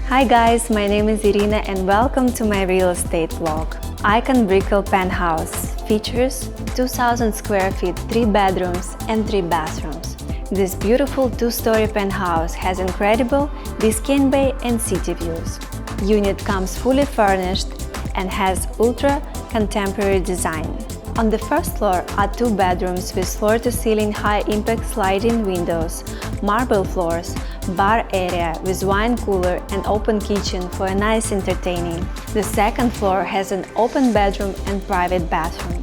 Hi guys, my name is Irina and welcome to my real estate vlog. Icon Brickell Penthouse features 2,000 square feet, 3 bedrooms and 3 bathrooms. This beautiful 2-story penthouse has incredible Biscayne Bay and city views. Unit comes fully furnished and has ultra-contemporary design. On the first floor are 2 bedrooms with floor-to-ceiling high-impact sliding windows, marble floors, bar area with wine cooler and open kitchen for a nice entertaining. The second floor has an open bedroom and private bathroom.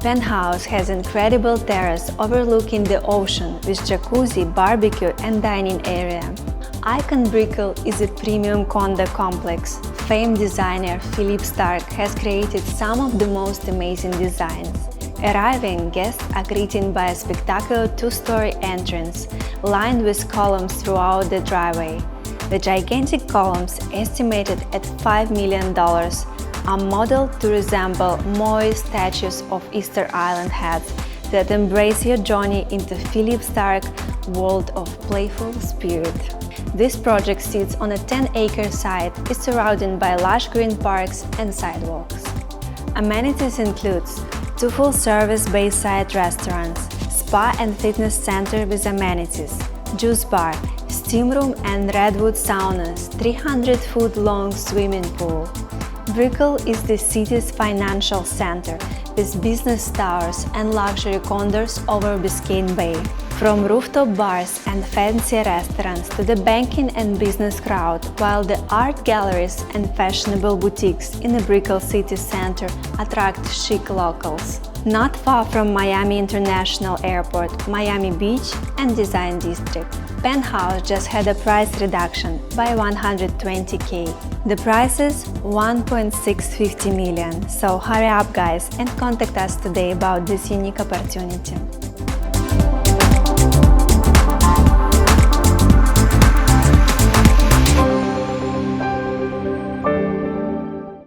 Penthouse has incredible terrace overlooking the ocean with jacuzzi, barbecue and dining area. Icon Brickell is a premium condo complex. Famed designer Philippe Starck has created some of the most amazing designs. Arriving, guests are greeted by a spectacular 2-story entrance, lined with columns throughout the driveway. The gigantic columns, estimated at $5 million, are modeled to resemble Moai statues of Easter Island heads that embrace your journey into Philippe Starck world of playful spirit. This project sits on a 10-acre site, is surrounded by lush green parks and sidewalks. Amenities includes 2 full-service bayside restaurants, spa and fitness center with amenities, juice bar, steam room and Redwood saunas, 300-foot-long swimming pool. Brickell is the city's financial center, with business towers and luxury condos over Biscayne Bay. From rooftop bars and fancy restaurants to the banking and business crowd, while the art galleries and fashionable boutiques in the Brickell city center attract chic locals. Not far from Miami International Airport, Miami Beach and Design District, Penthouse just had a price reduction by $120K. The price is $1.650 million, so hurry up guys and contact us today about this unique opportunity.